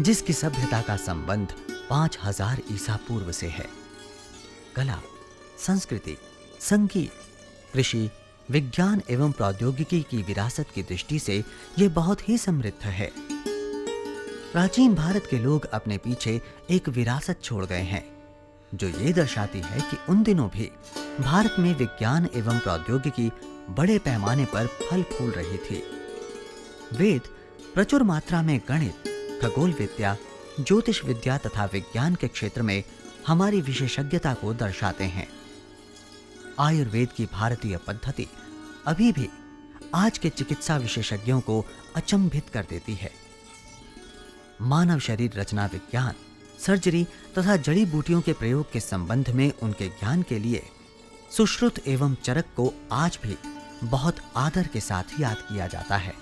जिसकी सभ्यता का संबंध 5000 ईसा पूर्व से है। कला, संस्कृति, संगीत, कृषि, विज्ञान एवं प्रौद्योगिकी की विरासत की दृष्टि से यह बहुत ही समृद्ध है। प्राचीन भारत के लोग अपने पीछे एक विरासत छोड़ गए हैं जो ये दर्शाती है कि उन दिनों भी भारत में विज्ञान एवं प्रौद्योगिकी बड़े पैमाने पर फल फूल रही थी। वेद प्रचुर मात्रा में गणित, खगोल विद्या, ज्योतिष विद्या तथा विज्ञान के क्षेत्र में हमारी विशेषज्ञता को दर्शाते हैं। आयुर्वेद की भारतीय पद्धति अभी भी आज के चिकित्सा विशेषज्ञों को अचंभित कर देती है। मानव शरीर रचना विज्ञान, सर्जरी तथा जड़ी बूटियों के प्रयोग के संबंध में उनके ज्ञान के लिए सुश्रुत एवं चरक को आज भी बहुत आदर के साथ याद किया जाता है।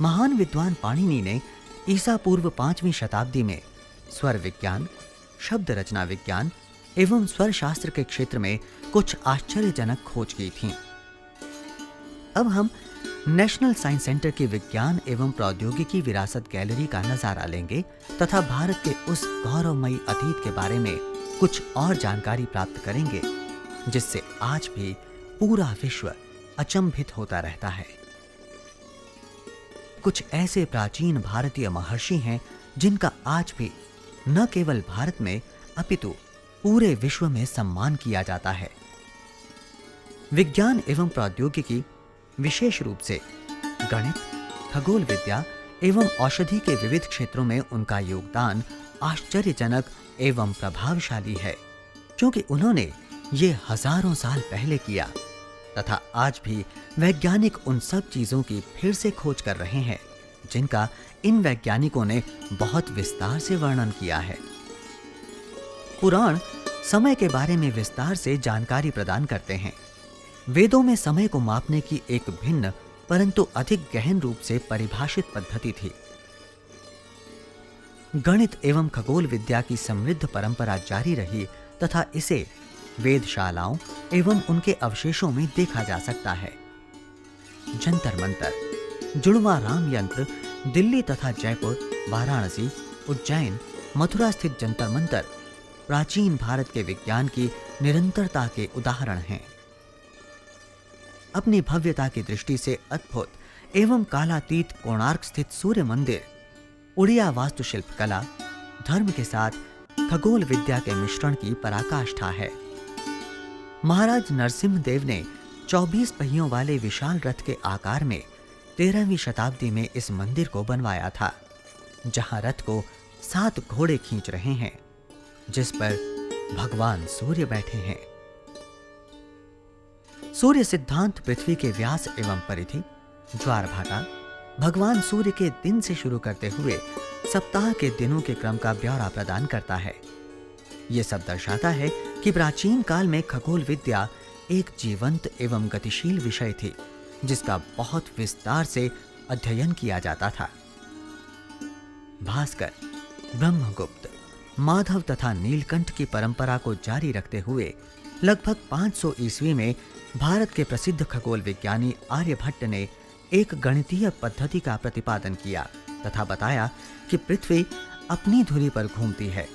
महान विद्वान पाणिनि ने ईसा पूर्व 5वीं शताब्दी में स्वर विज्ञान, शब्द रचना विज्ञान एवं स्वर शास्त्र के क्षेत्र में कुछ आश्चर्यजनक खोज की थी। अब हम नेशनल साइंस सेंटर की विज्ञान एवं प्रौद्योगिकी विरासत गैलरी का नजारा लेंगे तथा भारत के उस गौरवमयी अतीत के बारे में कुछ और जानकारी प्राप्त करेंगे जिससे आज भी पूरा विश्व अचंभित होता रहता है। कुछ ऐसे प्राचीन भारतीय महर्षि हैं जिनका आज भी न केवल भारत में अपितु पूरे विश्व में सम्मान किया जाता है। विज्ञान एवं प्रौद्योगिकी, विशेष रूप से गणित, खगोल विद्या एवं औषधि के विविध क्षेत्रों में उनका योगदान आश्चर्यजनक एवं प्रभावशाली है, क्योंकि उन्होंने ये हजारों साल पहले किया तथा आज भी वैज्ञानिक उन सब चीजों की फिर से खोज कर रहे हैं जिनका इन वैज्ञानिकों ने बहुत विस्तार से वर्णन किया है। पुराण समय के बारे में विस्तार से जानकारी प्रदान करते हैं। वेदों में समय को मापने की एक भिन्न परंतु अधिक गहन रूप से परिभाषित पद्धति थी। गणित एवं खगोल विद्या की समृद्ध परंपरा जारी रही तथा इसे वेदशालाओं एवं उनके अवशेषों में देखा जा सकता है। जंतर मंतर, जुड़वा राम यंत्र, दिल्ली तथा जयपुर, वाराणसी, उज्जैन, मथुरा स्थित जंतर मंतर प्राचीन भारत के विज्ञान की निरंतरता के उदाहरण हैं। अपनी भव्यता की दृष्टि से अद्भुत एवं कालातीत कोणार्क स्थित सूर्य मंदिर उड़िया वास्तुशिल्प कला, धर्म के साथ खगोल विद्या के मिश्रण की पराकाष्ठा है। महाराज नरसिंह देव ने 24 पहियों वाले विशाल रथ के आकार में 13वीं शताब्दी में इस मंदिर को बनवाया था, जहां रथ को 7 घोड़े खींच रहे हैं जिस पर भगवान सूर्य बैठे हैं। सूर्य सिद्धांत पृथ्वी के व्यास एवं परिधि, ज्वार भाटा, भगवान सूर्य के दिन से शुरू करते हुए सप्ताह के दिनों के क्रम का ब्यौरा प्रदान करता है। यह सब दर्शाता है कि प्राचीन काल में खगोल विद्या एक जीवंत एवं गतिशील विषय थी जिसका बहुत विस्तार से अध्ययन किया जाता था। भास्कर, ब्रह्मगुप्त, माधव तथा नीलकंठ की परंपरा को जारी रखते हुए लगभग 500 ईस्वी में भारत के प्रसिद्ध खगोल विज्ञानी आर्यभट्ट ने एक गणितीय पद्धति का प्रतिपादन किया तथा बताया कि पृथ्वी अपनी धुरी पर घूमती है।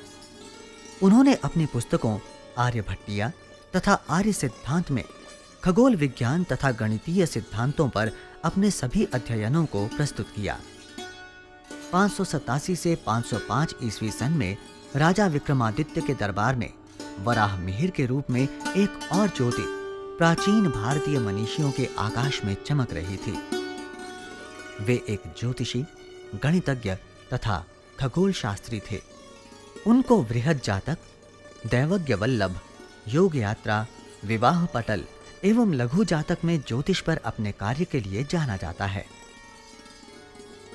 उन्होंने अपनी पुस्तकों आर्यभट्टिया तथा आर्य सिद्धांत में खगोल विज्ञान तथा गणितीय सिद्धांतों पर अपने सभी अध्ययनों को प्रस्तुत किया। 587 से 505 ईस्वी सन में राजा विक्रमादित्य के दरबार में वराह मिहिर के रूप में एक और ज्योति प्राचीन भारतीय मनीषियों के आकाश में चमक रही थी। वे एक ज्योतिषी, गणितज्ञ तथा खगोल शास्त्री थे। उनको बृहद जातक, दैवज्ञ वल्लभ, योग यात्रा, विवाह पटल एवं लघु जातक में ज्योतिष पर अपने कार्य के लिए जाना जाता है।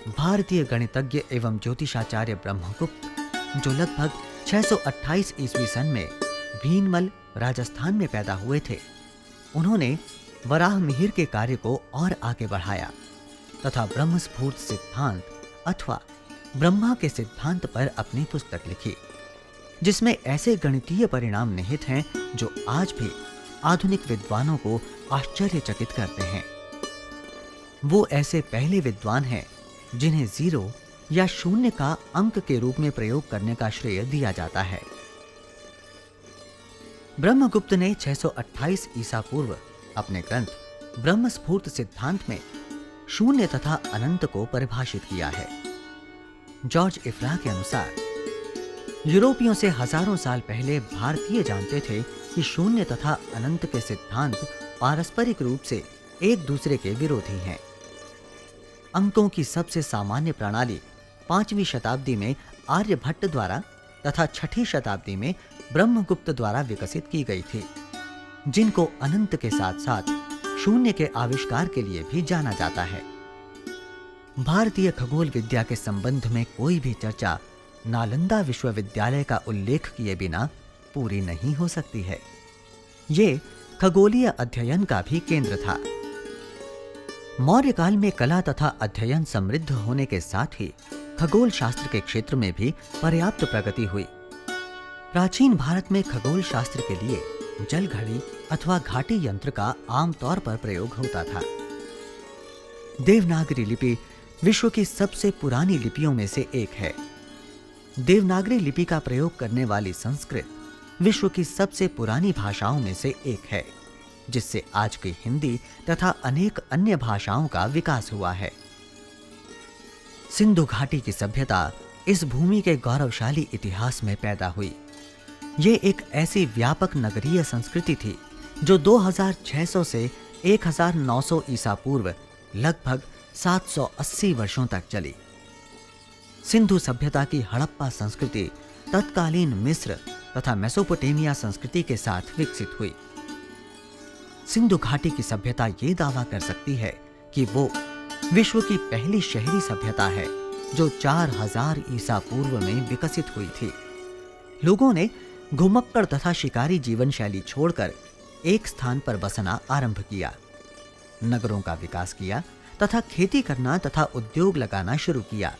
भारतीय गणितज्ञ एवं ज्योतिषाचार्य ब्रह्मगुप्त, जो लगभग 628 ईस्वी सन में भीनमल, राजस्थान में पैदा हुए थे, उन्होंने वराह मिहिर के कार्य को और आगे बढ़ाया तथा ब्रह्मस्फूर्त सिद्धांत अथवा ब्रह्मा के सिद्धांत पर अपनी पुस्तक लिखी, जिसमें ऐसे गणितीय परिणाम निहित हैं जो आज भी आधुनिक विद्वानों को आश्चर्यचकित करते हैं। वो ऐसे पहले विद्वान हैं जिन्हें जीरो या शून्य का अंक के रूप में प्रयोग करने का श्रेय दिया जाता है। ब्रह्मगुप्त ने 628 ईसा पूर्व अपने ग्रंथ ब्रह्म स्फूर्त सिद्धांत में शून्य तथा अनंत को परिभाषित किया है। जॉर्ज इफ्रा के अनुसार यूरोपियों से हजारों साल पहले भारतीय जानते थे कि शून्य तथा अनंत के सिद्धांत पारस्परिक रूप से एक दूसरे के विरोधी हैं। अंकों की सबसे सामान्य प्रणाली 5वीं शताब्दी में आर्यभट्ट द्वारा तथा 6ठी शताब्दी में ब्रह्मगुप्त द्वारा विकसित की गई थी, जिनको अनंत के साथ साथ शून्य के आविष्कार के लिए भी जाना जाता है। भारतीय खगोल विद्या के संबंध में कोई भी चर्चा नालंदा विश्वविद्यालय का उल्लेख किए बिना पूरी नहीं हो सकती है। ये खगोलीय अध्ययन का भी केंद्र था। मौर्य काल में कला तथा अध्ययन समृद्ध होने के साथ ही खगोल शास्त्र के क्षेत्र में भी पर्याप्त प्रगति हुई। प्राचीन भारत में खगोल शास्त्र के लिए जल घड़ी अथवा घाटी यंत्र का आमतौर पर प्रयोग होता था। देवनागरी लिपि विश्व की सबसे पुरानी लिपियों में से एक है। देवनागरी लिपि का प्रयोग करने वाली संस्कृत विश्व की सबसे पुरानी भाषाओं में से एक है, जिससे आज की हिंदी तथा अनेक अन्य भाषाओं का विकास हुआ है। सिंधु घाटी की सभ्यता इस भूमि के गौरवशाली इतिहास में पैदा हुई। ये एक ऐसी व्यापक नगरीय संस्कृति थी जो 2600 से 1900 ईसा पूर्व लगभग 780 वर्षों तक चली। सिंधु सभ्यता की हड़प्पा संस्कृति तत्कालीन मिस्र तथा मेसोपोटामिया संस्कृति के साथ विकसित हुई। सिंधु घाटी की सभ्यता ये दावा कर सकती है कि वो विश्व की पहली शहरी सभ्यता है जो 4000 ईसा पूर्व में विकसित हुई थी। लोगों ने घुमक्कड़ तथा शिकारी जीवन शैली छोड़कर एक स्थान पर बसना आरंभ किया, नगरों का विकास किया तथा खेती करना तथा उद्योग लगाना शुरू किया।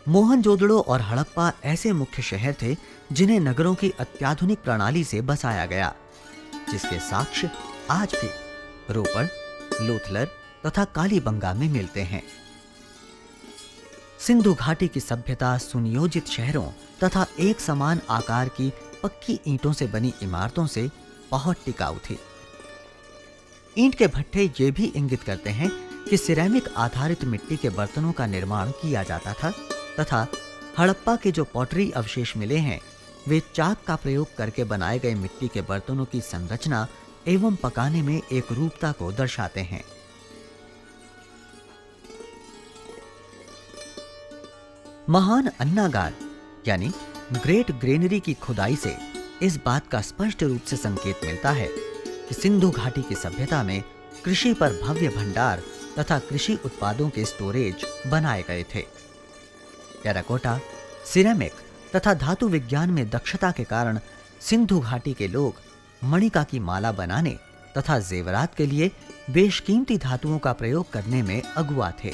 मोहनजोदड़ो और हड़प्पा ऐसे मुख्य शहर थे जिन्हें नगरों की अत्याधुनिक प्रणाली से बसाया गया, जिसके साक्ष्य आज भी रोपड़, लोथलर तथा कालीबंगा में मिलते हैं। सिंधु घाटी की सभ्यता सुनियोजित शहरों तथा एक समान आकार की पक्की ईंटों से बनी इमारतों से बहुत टिकाऊ थी। ईंट के भट्ठे ये भी इंगित करते हैं कि सिरेमिक आधारित मिट्टी के बर्तनों का निर्माण किया जाता था तथा हड़प्पा के जो पॉटरी अवशेष मिले हैं वे चाक का प्रयोग करके बनाए गए मिट्टी के बर्तनों की संरचना एवं पकाने में एक रूपता को दर्शाते हैं। महान अन्नागार यानी ग्रेट ग्रेनरी की खुदाई से इस बात का स्पष्ट रूप से संकेत मिलता है कि सिंधु घाटी की सभ्यता में कृषि पर भव्य भंडार तथा कृषि उत्पादों के स्टोरेज बनाए गए थे। टेराकोटा, सिरेमिक तथा धातु विज्ञान में दक्षता के कारण सिंधु घाटी के लोग मणिका की माला बनाने तथा जेवरात के लिए बेशकीमती धातुओं का प्रयोग करने में अगुआ थे।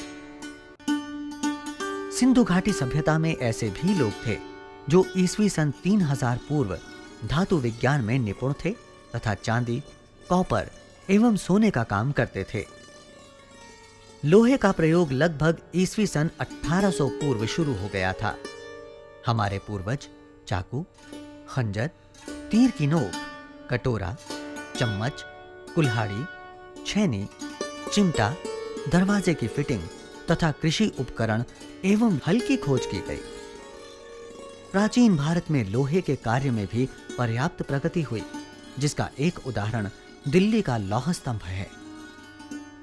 सिंधु घाटी सभ्यता में ऐसे भी लोग थे जो ईस्वी सन 3000 पूर्व धातु विज्ञान में निपुण थे तथा चांदी, कॉपर एवं सोने का काम करते थे। लोहे का प्रयोग लगभग ईस्वी सन 1800 पूर्व शुरू हो गया था। हमारे पूर्वज चाकू, खंजर, तीर की नोक, कटोरा, चम्मच, कुल्हाड़ी, छेनी, चिमटा, दरवाजे की फिटिंग तथा कृषि उपकरण एवं हल की खोज की गई। प्राचीन भारत में लोहे के कार्य में भी पर्याप्त प्रगति हुई, जिसका एक उदाहरण दिल्ली का लौह स्तंभ है।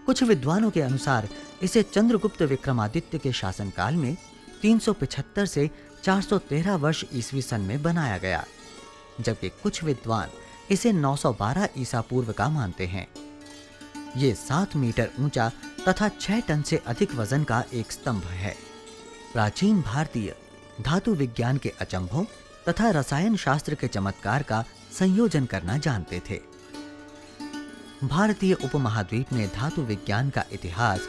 कुछ विद्वानों के अनुसार इसे चंद्रगुप्त विक्रमादित्य के शासनकाल में 375 से 413 वर्ष ईस्वी सन में बनाया गया, जबकि कुछ विद्वान इसे 912 ईसा पूर्व का मानते हैं। ये 7 मीटर ऊंचा तथा 6 टन से अधिक वजन का एक स्तंभ है। प्राचीन भारतीय धातु विज्ञान के अचंभों तथा रसायन शास्त्र के चमत्कार का संयोजन करना जानते थे। भारतीय उपमहाद्वीप में धातु विज्ञान का इतिहास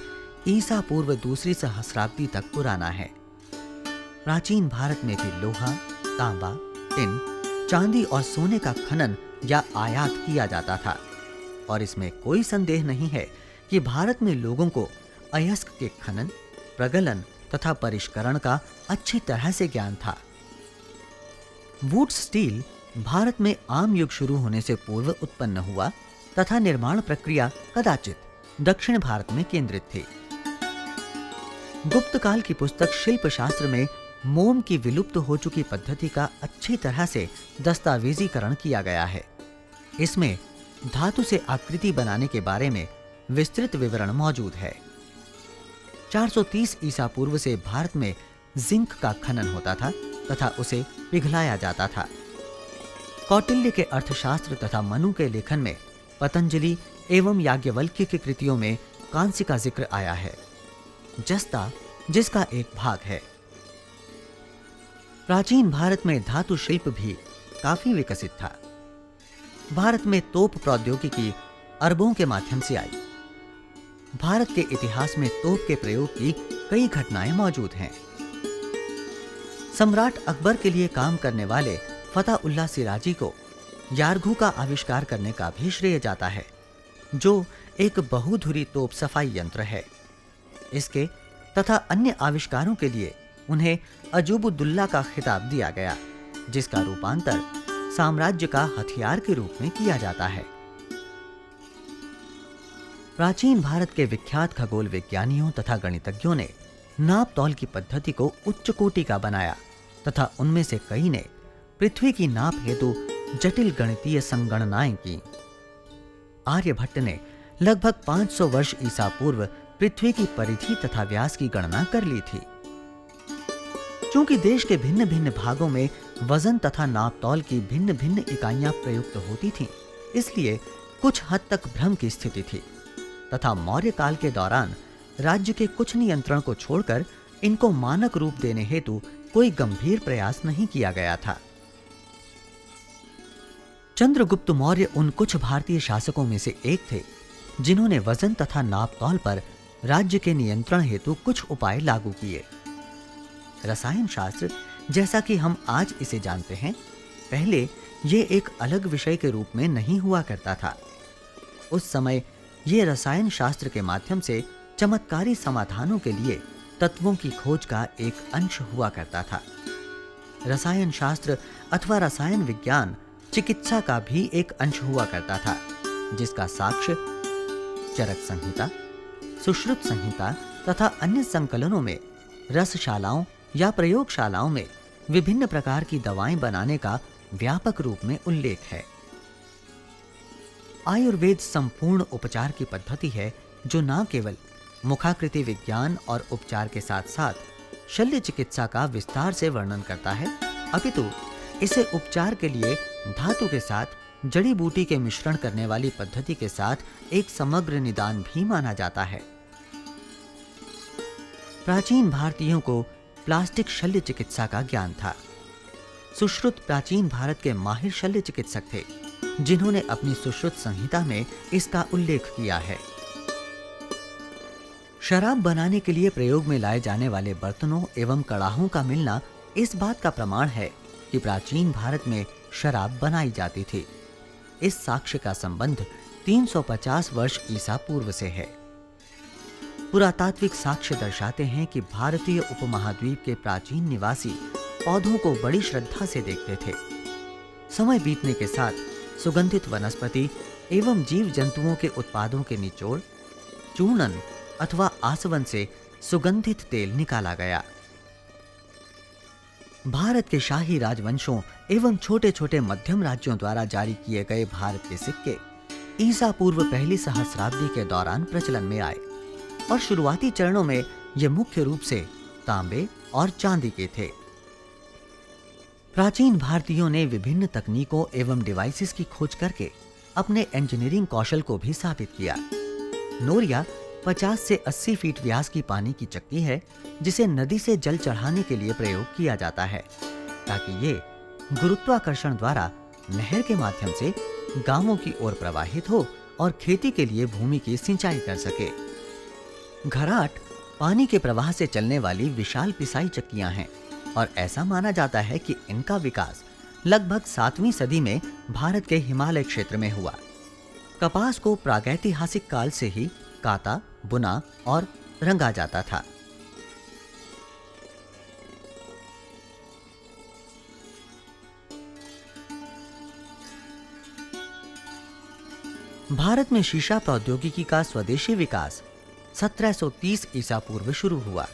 ईसा पूर्व दूसरी सहस्राब्दी तक पुराना है। प्राचीन भारत में भी लोहा, तांबा, टिन, चांदी और सोने का खनन या आयात किया जाता था और इसमें कोई संदेह नहीं है कि भारत में लोगों को अयस्क के खनन, प्रगलन तथा परिष्करण का अच्छी तरह से ज्ञान था। वुड स्टील भारत में आम युग शुरू होने से पूर्व उत्पन्न हुआ तथा निर्माण प्रक्रिया कदाचित दक्षिण भारत में केंद्रित थी। गुप्त काल की पुस्तक शिल्प शास्त्र में मोम की विलुप्त हो चुकी पद्धति का अच्छी तरह से दस्तावेजीकरण किया गया है। इसमें धातु से आकृति बनाने के बारे में विस्तृत विवरण मौजूद है। 430 ईसा पूर्व से भारत में जिंक का खनन होता था तथा उसे पिघलाया जाता था। कौटिल्य के अर्थशास्त्र तथा मनु के लेखन में पतंजलि एवं याज्ञवल्क्य की कृतियों में कांस्य का जिक्र आया है, जस्ता जिसका एक भाग है। प्राचीन भारत में धातु शिल्प भी काफी विकसित था। भारत में तोप प्रौद्योगिकी अरबों के माध्यम से आई। भारत के इतिहास में तोप के प्रयोग की कई घटनाएं मौजूद हैं। सम्राट अकबर के लिए काम करने वाले फतेहुल्लाह सिराजी को यारघू का आविष्कार करने का भी श्रेय जाता है, जो एक बहुधुरी तोप सफाई यंत्र है। इसके तथा अन्य आविष्कारों के लिए उन्हें अजूबुद्दुल्ला का खिताब दिया गया, जिसका रूपांतर साम्राज्य का हथियार के रूप में किया जाता है। प्राचीन भारत के विख्यात खगोल विज्ञानियों तथा गणितज्ञों ने नाप तौल की पद्धति को उच्च कोटि का बनाया तथा उनमें से कई ने पृथ्वी की नाप हेतु जटिल गणितीय संगणनाएं की। आर्यभट्ट ने लगभग 500 वर्ष ईसा पूर्व पृथ्वी की परिधि तथा व्यास की गणना कर ली थी। चूंकि देश के भिन्न भिन्न भागों में वजन तथा नापतौल की भिन्न भिन्न इकाइयां प्रयुक्त होती थीं, इसलिए कुछ हद तक भ्रम की स्थिति थी तथा मौर्य काल के दौरान राज्य के कुछ नियंत्रण को छोड़कर इनको मानक रूप देने हेतु कोई गंभीर प्रयास नहीं किया गया था। चंद्रगुप्त मौर्य उन कुछ भारतीय शासकों में से एक थे जिन्होंने वजन तथा नापतौल पर राज्य के नियंत्रण हेतु कुछ उपाय लागू किए। रसायन शास्त्र, जैसा कि हम आज इसे जानते हैं, पहले ये एक अलग विषय के रूप में नहीं हुआ करता था। उस समय ये रसायन शास्त्र के माध्यम से चमत्कारी समाधानों के लिए तत्वों की खोज का एक अंश हुआ करता था। रसायन शास्त्र अथवा रसायन विज्ञान चिकित्सा का भी एक अंश हुआ करता था, जिसका साक्ष्य चरक संहिता, सुश्रुत संहिता तथा अन्य संकलनों में रसशालाओं या प्रयोगशालाओं में विभिन्न प्रकार की दवाएं बनाने का व्यापक रूप में उल्लेख है। आयुर्वेद संपूर्ण उपचार की पद्धति है जो न केवल मुखाकृति विज्ञान और उपचार के साथ साथ शल्य चिकित्सा का विस्तार से वर्णन करता है, अपितु इसे उपचार के लिए धातु के साथ जड़ी बूटी के मिश्रण करने वाली पद्धति के साथ एक समग्र निदान भी माना जाता है। प्राचीन भारतीयों को प्लास्टिक शल्य चिकित्सा का ज्ञान था। सुश्रुत प्राचीन भारत के माहिर शल्य चिकित्सक थे, जिन्होंने अपनी सुश्रुत संहिता में इसका उल्लेख किया है। शराब बनाने के लिए प्रयोग में लाए जाने वाले बर्तनों एवं कड़ाहों का मिलना इस बात का प्रमाण है कि प्राचीन भारत में शराब बनाई जाती थी। इस साक्ष्य का संबंध 350 वर्ष ईसा पूर्व से है। पुरातात्विक साक्ष्य दर्शाते हैं कि भारतीय उपमहाद्वीप के प्राचीन निवासी पौधों को बड़ी श्रद्धा से देखते थे। समय बीतने के साथ सुगंधित वनस्पति एवं जीव जंतुओं के उत्पादों के निचोड़, चूर्णन अथवा आसवन से सुगंधित तेल निकाला गया। भारत के शाही राजवंशों एवं छोटे छोटे मध्यम राज्यों द्वारा जारी किए गए भारत के सिक्के ईसा पूर्व पहली सहस्राब्दी के दौरान प्रचलन में आए और शुरुआती चरणों में ये मुख्य रूप से तांबे और चांदी के थे। प्राचीन भारतीयों ने विभिन्न तकनीकों एवं डिवाइसेस की खोज करके अपने इंजीनियरिंग कौशल को भी साबित किया। नोरिया 50 से 80 फीट व्यास की पानी की चक्की है, जिसे नदी से जल चढ़ाने के लिए प्रयोग किया जाता है, ताकि ये गुरुत्वाकर्षण द्वारा नहर के माध्यम से गांवों की ओर प्रवाहित हो और खेती के लिए भूमि की सिंचाई कर सके। घराट पानी के प्रवाह से चलने वाली विशाल पिसाई चक्कियां हैं और ऐसा माना जाता है कि इनका विकास लगभग 7वीं सदी में भारत के हिमालय क्षेत्र में हुआ। कपास को प्रागैतिहासिक काल से ही काता, बुना और रंगा जाता था। भारत में शीशा प्रौद्योगिकी का स्वदेशी विकास 1730 ईसा पूर्व शुरू हुआ।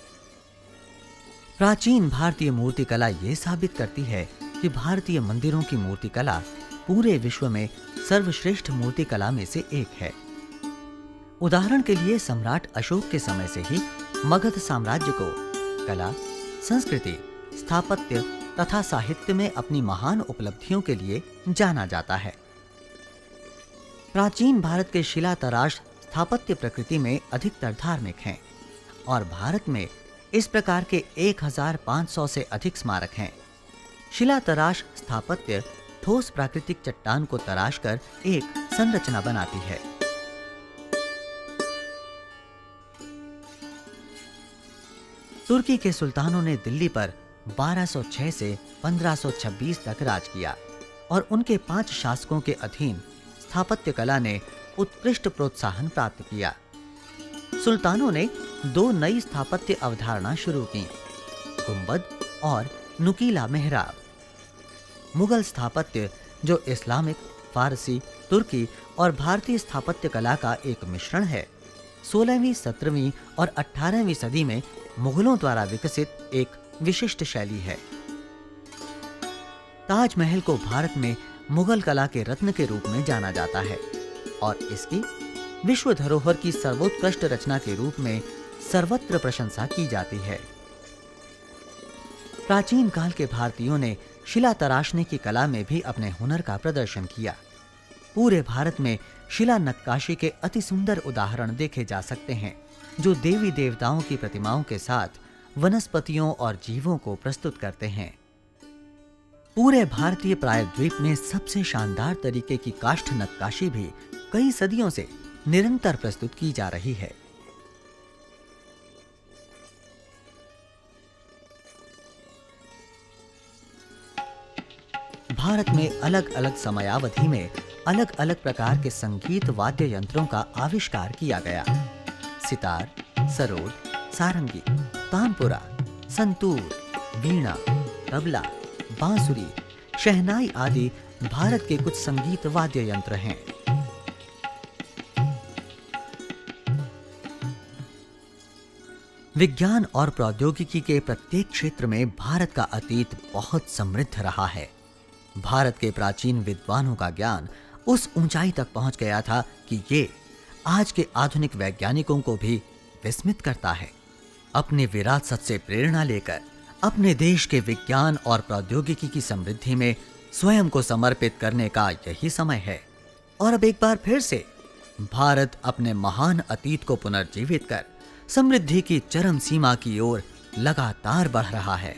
प्राचीन भारतीय मूर्तिकला ये साबित करती है कि भारतीय मंदिरों की मूर्तिकला पूरे विश्व में सर्वश्रेष्ठ मूर्तिकला में से एक है। उदाहरण के लिए सम्राट अशोक के समय से ही मगध साम्राज्य को कला, संस्कृति, स्थापत्य तथा साहित्य में अपनी महान उपलब्धियों के लिए जाना जाता है। प्राचीन भारत के शिला तराश स्थापत्य प्रकृति में अधिकतर धार्मिक हैं और भारत में इस प्रकार के 1500 से अधिक स्मारक हैं। शिला तराश स्थापत्य ठोस प्राकृतिक चट्टान को तराश कर एक संरचना बनाती है। तुर्की के सुल्तानों ने दिल्ली पर 1206 से 1526 तक राज किया और उनके 5 शासकों के अधीन स्थापत्य कला ने उत्कृष्ट प्रोत्साहन प्राप्त किया। सुल्तानों ने 2 नई स्थापत्य अवधारणा शुरू की, गुंबद और नुकीला मेहराब। मुगल स्थापत्य जो इस्लामिक, फारसी, तुर्की और भारतीय स्थापत्य कला का एक मिश्रण है, 16वीं, 17वीं और 18वीं सदी में मुगलों द्वारा विकसित एक विशिष्ट शैली है। ताजमहल को भारत में मुगल कला के रत्न के रूप में जाना जाता है और इसकी विश्व धरोहर की सर्वोत्कृष्ट रचना के रूप में सर्वत्र प्रशंसा की जाती है। प्राचीन काल के भारतीयों ने शिला तराशने की कला में भी अपने हुनर का प्रदर्शन किया। पूरे भारत में शिला नक्काशी के अति सुंदर उदाहरण देखे जा सकते हैं, जो देवी देवताओं की प्रतिमाओं के साथ वनस्पतियों और जीवों को प्रस्तुत करते हैं। पूरे भारतीय प्रायद्वीप में सबसे शानदार तरीके की काष्ठ नक्काशी भी कई सदियों से निरंतर प्रस्तुत की जा रही है। भारत में अलग अलग समयावधि में अलग अलग प्रकार के संगीत वाद्य यंत्रों का आविष्कार किया गया। सितार, सरोद, सारंगी, तानपुरा, संतूर, वीणा, तबला, बांसुरी, शहनाई आदि भारत के कुछ संगीत वाद्य यंत्र हैं। विज्ञान और प्रौद्योगिकी के प्रत्येक क्षेत्र में भारत का अतीत बहुत समृद्ध रहा है। भारत के प्राचीन विद्वानों का ज्ञान उस ऊंचाई तक पहुंच गया था कि ये आज के आधुनिक वैज्ञानिकों को भी विस्मित करता है। अपने विरासत से प्रेरणा लेकर अपने देश के विज्ञान और प्रौद्योगिकी की समृद्धि में स्वयं को समर्पित करने का यही समय है। और अब एक बार फिर से भारत अपने महान अतीत को पुनर्जीवित कर समृद्धि की चरम सीमा की ओर लगातार बढ़ रहा है।